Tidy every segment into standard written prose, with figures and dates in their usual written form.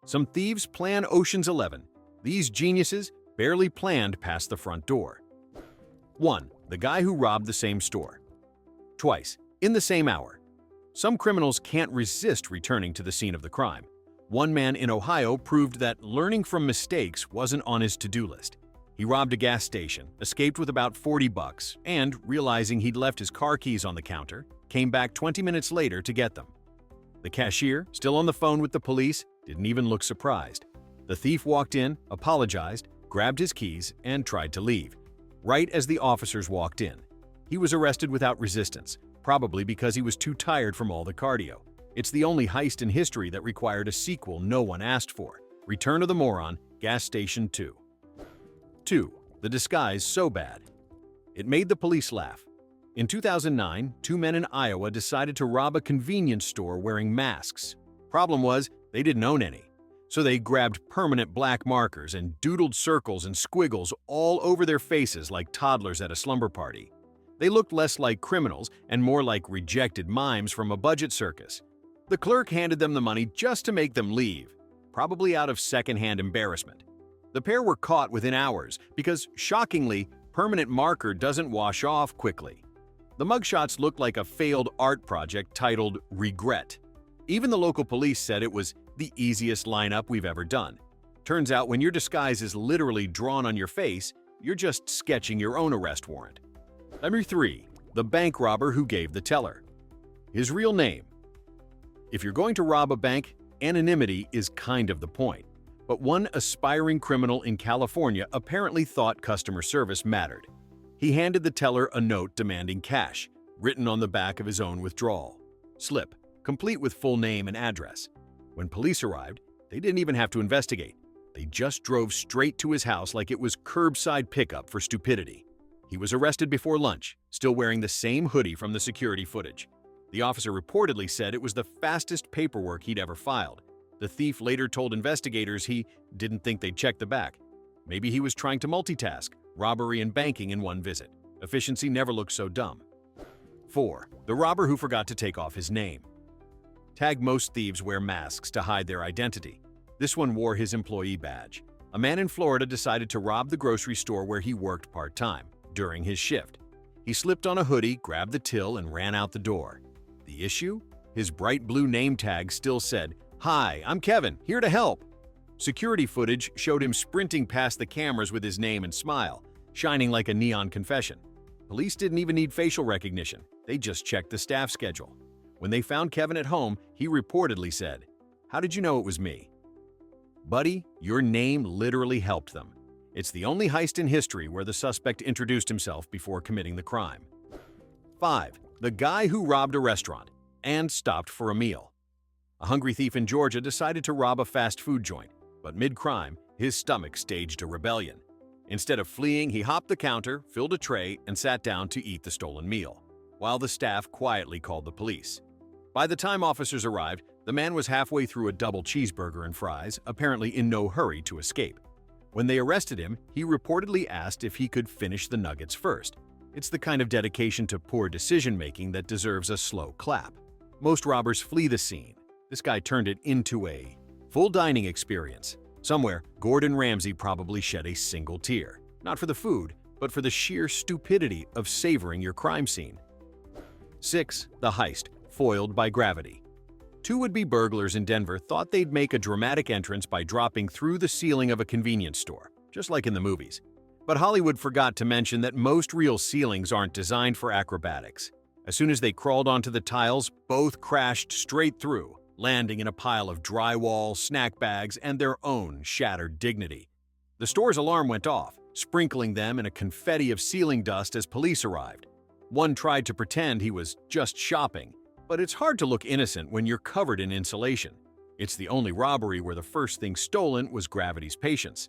Some thieves plan Ocean's 11. These geniuses barely planned past the front door. 1. The guy who robbed the same store. Twice, in the same hour. Some criminals can't resist returning to the scene of the crime. One man in Ohio proved that learning from mistakes wasn't on his to-do list. He robbed a gas station, escaped with about $40, and, realizing he'd left his car keys on the counter, came back 20 minutes later to get them. The cashier, still on the phone with the police, didn't even look surprised. The thief walked in, apologized, grabbed his keys, and tried to leave. Right as the officers walked in, he was arrested without resistance, probably because he was too tired from all the cardio. It's the only heist in history that required a sequel no one asked for. Return of the Moron, Gas Station 2. 2. The disguise so bad. It made the police laugh. In 2009, two men in Iowa decided to rob a convenience store wearing masks. Problem was, they didn't own any. So they grabbed permanent black markers and doodled circles and squiggles all over their faces like toddlers at a slumber party. They looked less like criminals and more like rejected mimes from a budget circus. The clerk handed them the money just to make them leave, probably out of secondhand embarrassment. The pair were caught within hours because, shockingly, permanent marker doesn't wash off quickly. The mugshots looked like a failed art project titled Regret. Even the local police said it was the easiest lineup we've ever done. Turns out when your disguise is literally drawn on your face, you're just sketching your own arrest warrant. Number 3. The bank robber who gave the teller. His real name. If you're going to rob a bank, anonymity is kind of the point. But one aspiring criminal in California apparently thought customer service mattered. He handed the teller a note demanding cash, written on the back of his own withdrawal slip, complete with full name and address. When police arrived, they didn't even have to investigate. They just drove straight to his house like it was curbside pickup for stupidity. He was arrested before lunch, still wearing the same hoodie from the security footage. The officer reportedly said it was the fastest paperwork he'd ever filed. The thief later told investigators he didn't think they'd check the back. Maybe he was trying to multitask, robbery and banking in one visit. Efficiency never looked so dumb. 4. The robber who forgot to take off his name. Tag: most thieves wear masks to hide their identity. This one wore his employee badge. A man in Florida decided to rob the grocery store where he worked part-time during his shift. He slipped on a hoodie, grabbed the till, and ran out the door. The issue? His bright blue name tag still said, "Hi, I'm Kevin, here to help." Security footage showed him sprinting past the cameras with his name and smile, shining like a neon confession. Police didn't even need facial recognition. They just checked the staff schedule. When they found Kevin at home, he reportedly said, "How did you know it was me?" Buddy, your name literally helped them. It's the only heist in history where the suspect introduced himself before committing the crime. 5. The guy who robbed a restaurant and stopped for a meal. A hungry thief in Georgia decided to rob a fast food joint, but mid-crime, his stomach staged a rebellion. Instead of fleeing, he hopped the counter, filled a tray, and sat down to eat the stolen meal, while the staff quietly called the police. By the time officers arrived, the man was halfway through a double cheeseburger and fries, apparently in no hurry to escape. When they arrested him, he reportedly asked if he could finish the nuggets first. It's the kind of dedication to poor decision-making that deserves a slow clap. Most robbers flee the scene. This guy turned it into a full dining experience. Somewhere, Gordon Ramsay probably shed a single tear. Not for the food, but for the sheer stupidity of savoring your crime scene. 6. The heist, foiled by gravity. Two would-be burglars in Denver thought they'd make a dramatic entrance by dropping through the ceiling of a convenience store, just like in the movies. But Hollywood forgot to mention that most real ceilings aren't designed for acrobatics. As soon as they crawled onto the tiles, both crashed straight through, landing in a pile of drywall, snack bags, and their own shattered dignity. The store's alarm went off, sprinkling them in a confetti of ceiling dust as police arrived. One tried to pretend he was just shopping, but it's hard to look innocent when you're covered in insulation. It's the only robbery where the first thing stolen was gravity's patience.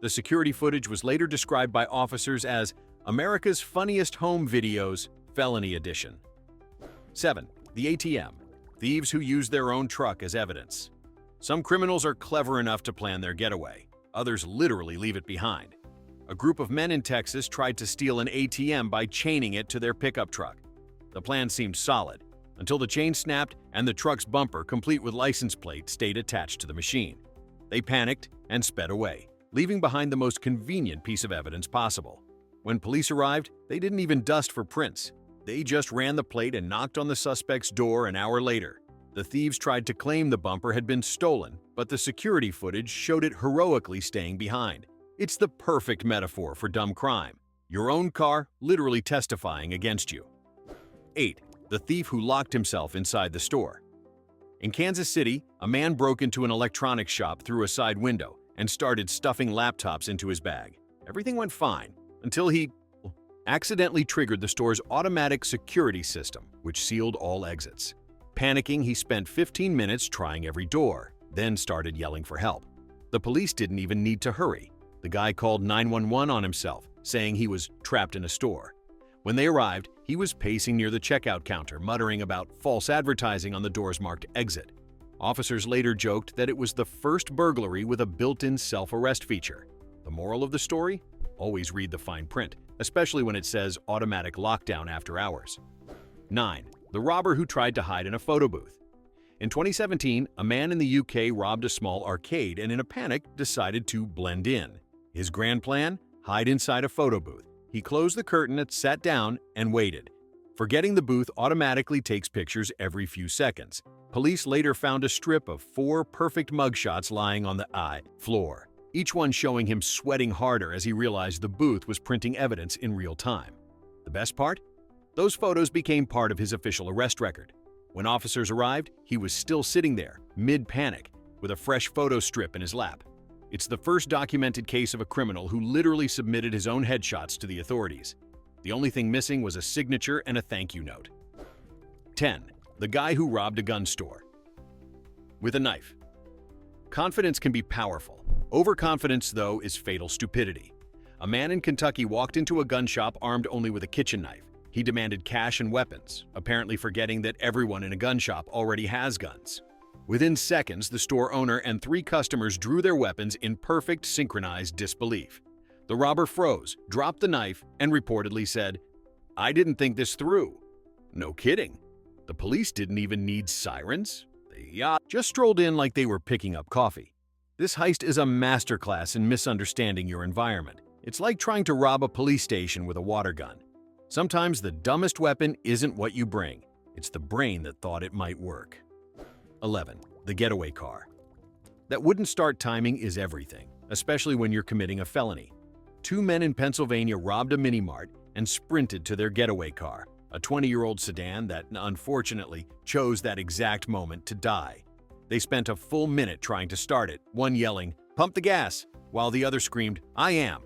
The security footage was later described by officers as America's Funniest Home Videos, Felony Edition. 7. The ATM. Thieves who use their own truck as evidence. Some criminals are clever enough to plan their getaway. Others literally leave it behind. A group of men in Texas tried to steal an ATM by chaining it to their pickup truck. The plan seemed solid, until the chain snapped and the truck's bumper, complete with license plate, stayed attached to the machine. They panicked and sped away, leaving behind the most convenient piece of evidence possible. When police arrived, they didn't even dust for prints. They just ran the plate and knocked on the suspect's door an hour later. The thieves tried to claim the bumper had been stolen, but the security footage showed it heroically staying behind. It's the perfect metaphor for dumb crime. Your own car literally testifying against you. 8. The thief who locked himself inside the store. In Kansas City, a man broke into an electronics shop through a side window and started stuffing laptops into his bag. Everything went fine until he accidentally triggered the store's automatic security system, which sealed all exits. Panicking, he spent 15 minutes trying every door, then started yelling for help. The police didn't even need to hurry. The guy called 911 on himself, saying he was trapped in a store. When they arrived, he was pacing near the checkout counter, muttering about false advertising on the doors marked exit. Officers later joked that it was the first burglary with a built-in self-arrest feature. The moral of the story? Always read the fine print, especially when it says automatic lockdown after hours. 9. The robber who tried to hide in a photo booth. In 2017, a man in the UK robbed a small arcade and in a panic decided to blend in. His grand plan? Hide inside a photo booth. He closed the curtain, sat down, and waited. Forgetting the booth automatically takes pictures every few seconds. Police later found a strip of 4 perfect mugshots lying on the floor, each one showing him sweating harder as he realized the booth was printing evidence in real time. The best part? Those photos became part of his official arrest record. When officers arrived, he was still sitting there, mid-panic, with a fresh photo strip in his lap. It's the first documented case of a criminal who literally submitted his own headshots to the authorities. The only thing missing was a signature and a thank you note. 10. The guy who robbed a gun store. With a knife. Confidence can be powerful. Overconfidence, though, is fatal stupidity. A man in Kentucky walked into a gun shop armed only with a kitchen knife. He demanded cash and weapons, apparently forgetting that everyone in a gun shop already has guns. Within seconds, the store owner and 3 customers drew their weapons in perfect synchronized disbelief. The robber froze, dropped the knife, and reportedly said, "I didn't think this through." No kidding. The police didn't even need sirens. They just strolled in like they were picking up coffee. This heist is a masterclass in misunderstanding your environment. It's like trying to rob a police station with a water gun. Sometimes the dumbest weapon isn't what you bring. It's the brain that thought it might work. 11. The getaway car. That wouldn't start timing is everything, especially when you're committing a felony. 2 men in Pennsylvania robbed a mini-mart and sprinted to their getaway car, a 20-year-old sedan that, unfortunately, chose that exact moment to die. They spent a full minute trying to start it, one yelling, "Pump the gas," while the other screamed, "I am."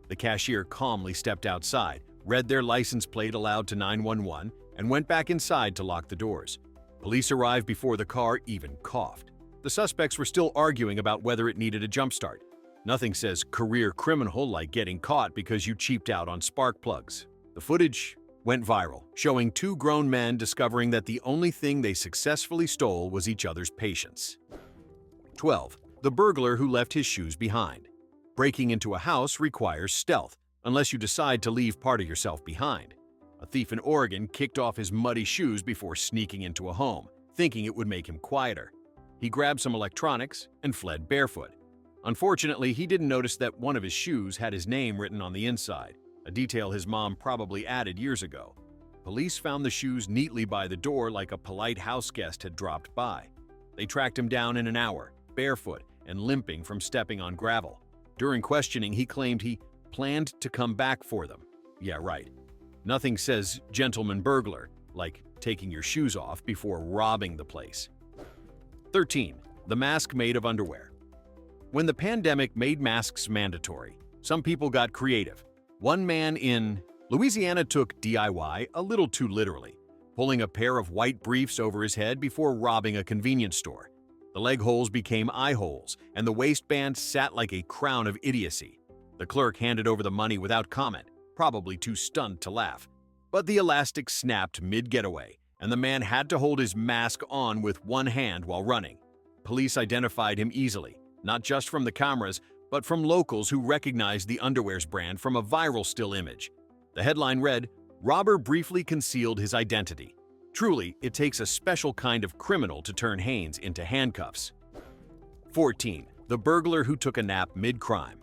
The cashier calmly stepped outside, read their license plate aloud to 911, and went back inside to lock the doors. Police arrived before the car even coughed. The suspects were still arguing about whether it needed a jumpstart. Nothing says career criminal like getting caught because you cheaped out on spark plugs. The footage went viral, showing 2 grown men discovering that the only thing they successfully stole was each other's patience. 12. The burglar who left his shoes behind. Breaking into a house requires stealth, unless you decide to leave part of yourself behind. A thief in Oregon kicked off his muddy shoes before sneaking into a home, thinking it would make him quieter. He grabbed some electronics and fled barefoot. Unfortunately, he didn't notice that one of his shoes had his name written on the inside, a detail his mom probably added years ago. Police found the shoes neatly by the door like a polite house guest had dropped by. They tracked him down in an hour, barefoot and limping from stepping on gravel. During questioning, he claimed he planned to come back for them. Yeah, right. Nothing says gentleman burglar like taking your shoes off before robbing the place. 13. The mask made of underwear. When the pandemic made masks mandatory, some people got creative. One man in Louisiana took DIY a little too literally, pulling a pair of white briefs over his head before robbing a convenience store. The leg holes became eye holes, and the waistband sat like a crown of idiocy. The clerk handed over the money without comment, probably too stunned to laugh. But the elastic snapped mid-getaway, and the man had to hold his mask on with one hand while running. Police identified him easily, not just from the cameras, but from locals who recognized the underwear's brand from a viral still image. The headline read, "Robber briefly concealed his identity." Truly, it takes a special kind of criminal to turn Haynes into handcuffs. 14. The burglar who took a nap mid-crime.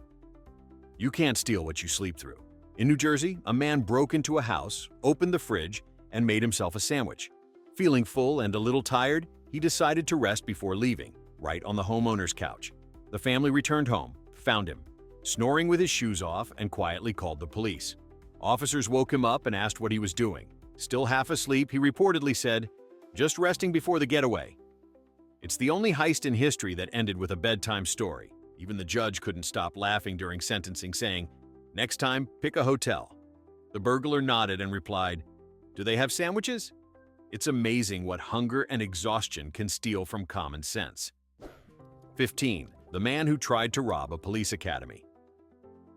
You can't steal what you sleep through. In New Jersey, a man broke into a house, opened the fridge, and made himself a sandwich. Feeling full and a little tired, he decided to rest before leaving, right on the homeowner's couch. The family returned home, found him, snoring with his shoes off, and quietly called the police. Officers woke him up and asked what he was doing. Still half asleep, he reportedly said, "Just resting before the getaway." It's the only heist in history that ended with a bedtime story. Even the judge couldn't stop laughing during sentencing, saying, "Next time, pick a hotel." The burglar nodded and replied, "Do they have sandwiches?" It's amazing what hunger and exhaustion can steal from common sense. 15. The man who tried to rob a police academy.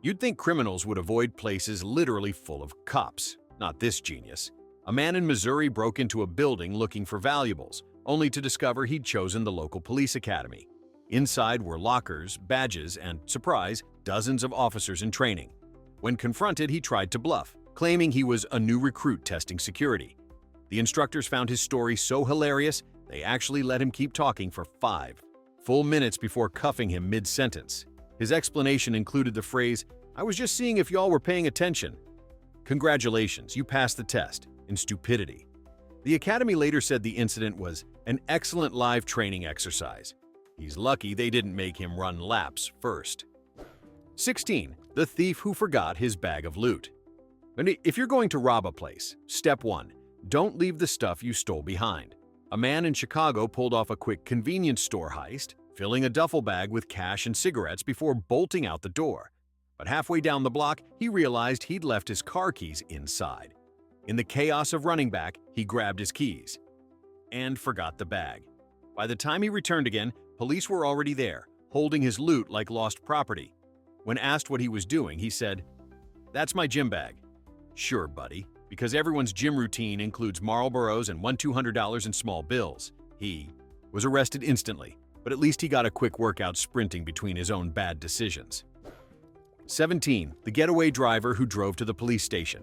You'd think criminals would avoid places literally full of cops. Not this genius. A man in Missouri broke into a building looking for valuables, only to discover he'd chosen the local police academy. Inside were lockers, badges, and, surprise, dozens of officers in training. When confronted, he tried to bluff, claiming he was a new recruit testing security. The instructors found his story so hilarious, they actually let him keep talking for 5 full minutes before cuffing him mid-sentence. His explanation included the phrase, "I was just seeing if y'all were paying attention." Congratulations, you passed the test in stupidity. The academy later said the incident was an excellent live training exercise. He's lucky they didn't make him run laps first. 16. The thief who forgot his bag of loot. And if you're going to rob a place, step 1, don't leave the stuff you stole behind. A man in Chicago pulled off a quick convenience store heist, filling a duffel bag with cash and cigarettes before bolting out the door. But halfway down the block, he realized he'd left his car keys inside. In the chaos of running back, he grabbed his keys and forgot the bag. By the time he returned again, police were already there, holding his loot like lost property. When asked what he was doing, he said, "That's my gym bag." "Sure, buddy, because everyone's gym routine includes Marlboros and $200 in small bills." He was arrested instantly, but at least he got a quick workout sprinting between his own bad decisions. 17. The getaway driver who drove to the police station.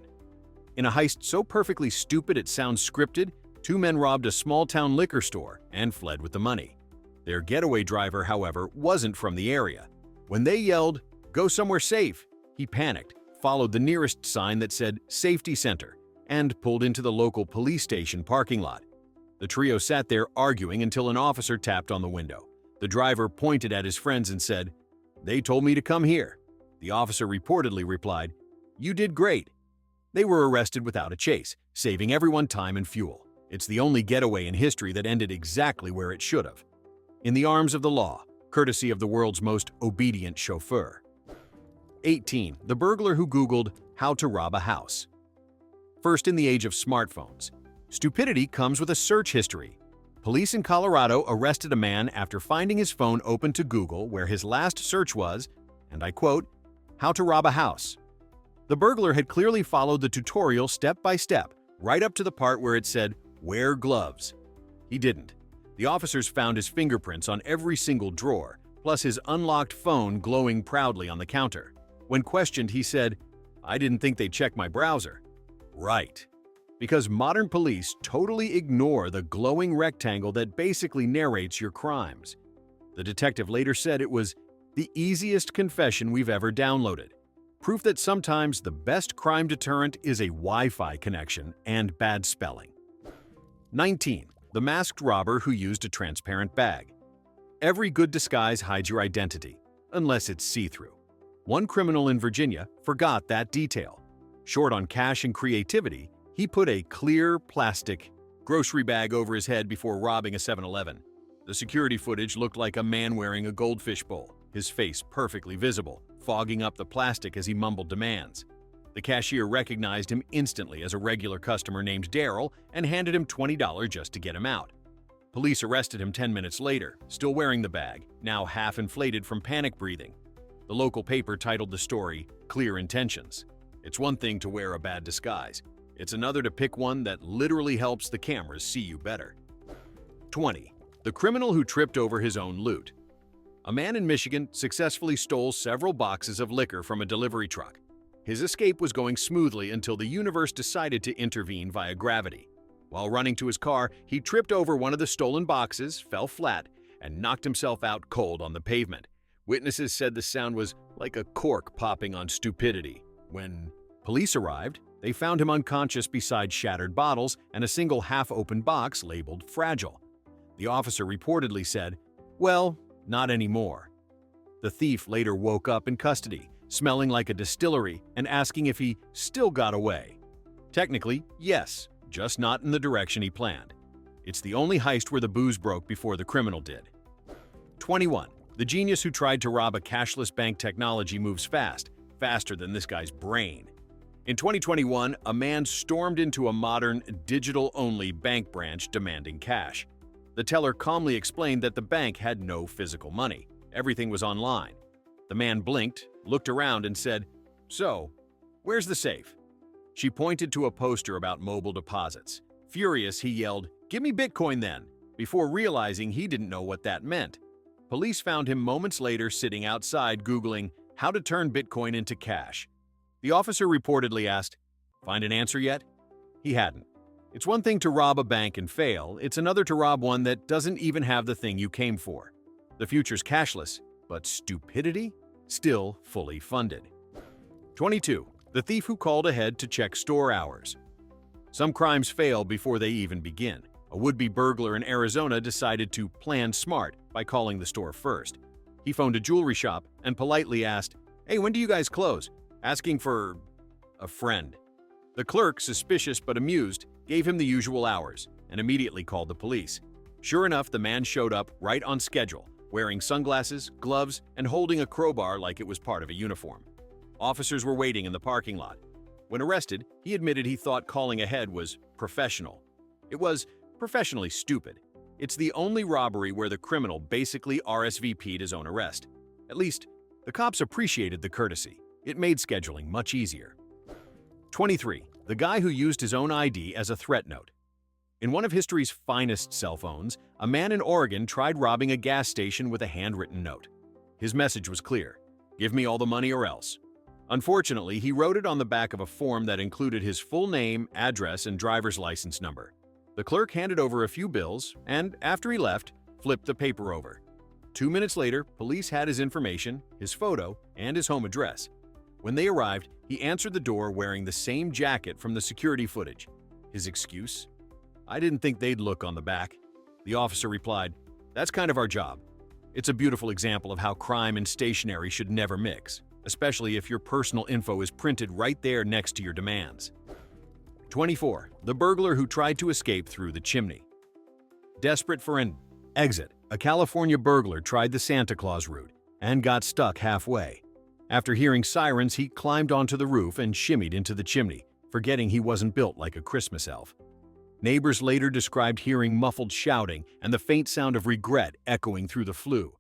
In a heist so perfectly stupid it sounds scripted, 2 men robbed a small-town liquor store and fled with the money. Their getaway driver, however, wasn't from the area. When they yelled, "Go somewhere safe," he panicked, followed the nearest sign that said Safety Center, and pulled into the local police station parking lot. The trio sat there arguing until an officer tapped on the window. The driver pointed at his friends and said, "They told me to come here." The officer reportedly replied, "You did great." They were arrested without a chase, saving everyone time and fuel. It's the only getaway in history that ended exactly where it should have. In the arms of the law, courtesy of the world's most obedient chauffeur. 18. The burglar who Googled how to rob a house. First in the age of smartphones, stupidity comes with a search history. Police in Colorado arrested a man after finding his phone open to Google where his last search was, and I quote, "How to rob a house." The burglar had clearly followed the tutorial step by step, right up to the part where it said, "Wear gloves." He didn't. The officers found his fingerprints on every single drawer, plus his unlocked phone glowing proudly on the counter. When questioned, he said, "I didn't think they'd check my browser." Right. Because modern police totally ignore the glowing rectangle that basically narrates your crimes. The detective later said it was the easiest confession we've ever downloaded. Proof that sometimes the best crime deterrent is a Wi-Fi connection and bad spelling. 19. The masked robber who used a transparent bag. Every good disguise hides your identity, unless it's see-through. One criminal in Virginia forgot that detail. Short on cash and creativity, he put a clear plastic grocery bag over his head before robbing a 7-Eleven. The security footage looked like a man wearing a goldfish bowl, his face perfectly visible, fogging up the plastic as he mumbled demands. The cashier recognized him instantly as a regular customer named Daryl and handed him $20 just to get him out. Police arrested him 10 minutes later, still wearing the bag, now half inflated from panic breathing. The local paper titled the story, "Clear Intentions." It's one thing to wear a bad disguise. It's another to pick one that literally helps the cameras see you better. 20. The criminal who tripped over his own loot. A man in Michigan successfully stole several boxes of liquor from a delivery truck. His escape was going smoothly until the universe decided to intervene via gravity. While running to his car, he tripped over one of the stolen boxes, fell flat, and knocked himself out cold on the pavement. Witnesses said the sound was like a cork popping on stupidity. When police arrived, they found him unconscious beside shattered bottles and a single half-open box labeled fragile. The officer reportedly said, "Well, not anymore." The thief later woke up in custody, smelling like a distillery and asking if he still got away. Technically, yes, just not in the direction he planned. It's the only heist where the booze broke before the criminal did. 21. The genius who tried to rob a cashless bank technology moves fast, faster than this guy's brain. In 2021, a man stormed into a modern, digital-only bank branch demanding cash. The teller calmly explained that the bank had no physical money. Everything was online. The man blinked, looked around, and said, "So, where's the safe?" She pointed to a poster about mobile deposits. Furious, he yelled, "Give me Bitcoin then," before realizing he didn't know what that meant. Police found him moments later sitting outside Googling how to turn Bitcoin into cash. The officer reportedly asked, "Find an answer yet?" He hadn't. It's one thing to rob a bank and fail, it's another to rob one that doesn't even have the thing you came for. The future's cashless, but stupidity? Still fully funded. 22. The thief who called ahead to check store hours. Some crimes fail before they even begin. A would-be burglar in Arizona decided to plan smart by calling the store first. He phoned a jewelry shop and politely asked, "Hey, when do you guys close?" asking for a friend. The clerk, suspicious but amused, gave him the usual hours and immediately called the police. Sure enough, the man showed up right on schedule, wearing sunglasses, gloves, and holding a crowbar like it was part of a uniform. Officers were waiting in the parking lot. When arrested, he admitted he thought calling ahead was professional. It was professionally stupid. It's the only robbery where the criminal basically RSVP'd his own arrest. At least, the cops appreciated the courtesy. It made scheduling much easier. 23. The guy who used his own ID as a threat note. In one of history's finest cell phones, a man in Oregon tried robbing a gas station with a handwritten note. His message was clear: "Give me all the money or else." Unfortunately, he wrote it on the back of a form that included his full name, address, and driver's license number. The clerk handed over a few bills and, after he left, flipped the paper over. 2 minutes later, police had his information, his photo, and his home address. When they arrived, he answered the door wearing the same jacket from the security footage. His excuse? "I didn't think they'd look on the back." The officer replied, "That's kind of our job." It's a beautiful example of how crime and stationery should never mix, especially if your personal info is printed right there next to your demands. 24. The burglar who tried to escape through the chimney. Desperate for an exit, a California burglar tried the Santa Claus route and got stuck halfway. After hearing sirens, he climbed onto the roof and shimmied into the chimney, forgetting he wasn't built like a Christmas elf. Neighbors later described hearing muffled shouting and the faint sound of regret echoing through the flue.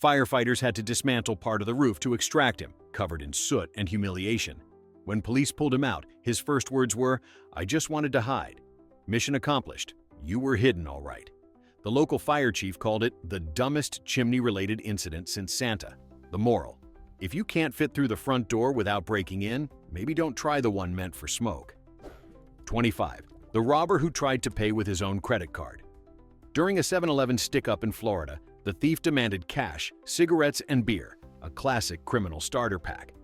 Firefighters had to dismantle part of the roof to extract him, covered in soot and humiliation. When police pulled him out, his first words were, "I just wanted to hide." Mission accomplished. You were hidden all right. The local fire chief called it the dumbest chimney-related incident since Santa. The moral: if you can't fit through the front door without breaking in, maybe don't try the one meant for smoke. 25. The robber who tried to pay with his own credit card. During a 7-Eleven stick-up in Florida, the thief demanded cash, cigarettes, and beer, a classic criminal starter pack.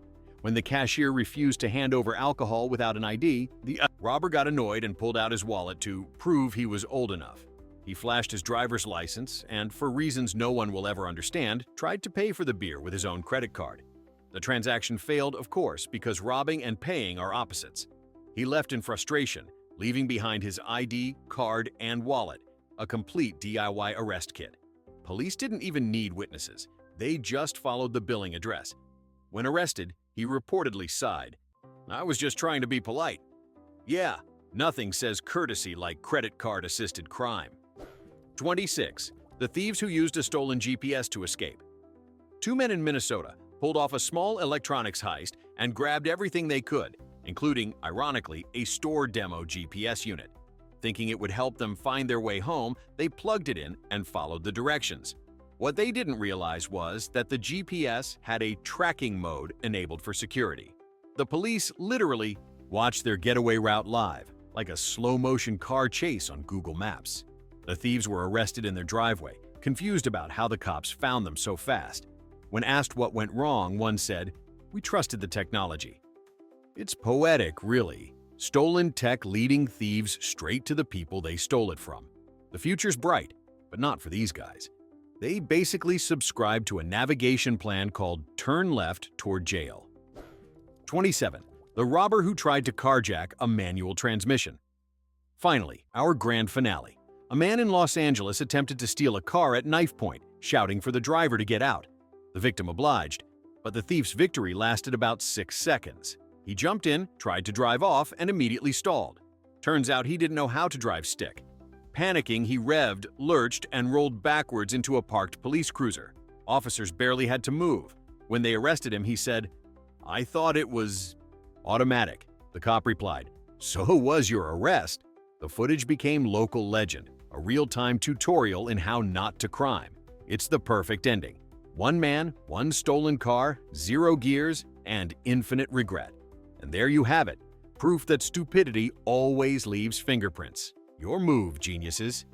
When the cashier refused to hand over alcohol without an ID, the robber got annoyed and pulled out his wallet to prove he was old enough. He flashed his driver's license and, for reasons no one will ever understand, tried to pay for the beer with his own credit card. The transaction failed, of course, because robbing and paying are opposites. He left in frustration, leaving behind his ID, card, and wallet, a complete DIY arrest kit. Police didn't even need witnesses. They just followed the billing address. When arrested, he reportedly sighed. "I was just trying to be polite." Yeah, nothing says courtesy like credit card-assisted crime. 26. The thieves who used a stolen GPS to escape. Two men in Minnesota pulled off a small electronics heist and grabbed everything they could, including, ironically, a store demo GPS unit. Thinking it would help them find their way home, they plugged it in and followed the directions. What they didn't realize was that the GPS had a tracking mode enabled for security. The police literally watched their getaway route live, like a slow-motion car chase on Google Maps. The thieves were arrested in their driveway, confused about how the cops found them so fast. When asked what went wrong, one said, "We trusted the technology." It's poetic, really. Stolen tech leading thieves straight to the people they stole it from. The future's bright, but not for these guys. They basically subscribe to a navigation plan called Turn Left Toward Jail. 27. The robber who tried to carjack a manual transmission. Finally, our grand finale. A man in Los Angeles attempted to steal a car at knife point, shouting for the driver to get out. The victim obliged, but the thief's victory lasted about 6 seconds. He jumped in, tried to drive off, and immediately stalled. Turns out he didn't know how to drive stick. Panicking, he revved, lurched, and rolled backwards into a parked police cruiser. Officers barely had to move. When they arrested him, he said, "I thought it was automatic." The cop replied, "So was your arrest." The footage became local legend, a real-time tutorial in how not to crime. It's the perfect ending. One man, one stolen car, 0 gears, and infinite regret. And there you have it, proof that stupidity always leaves fingerprints. Your move, geniuses.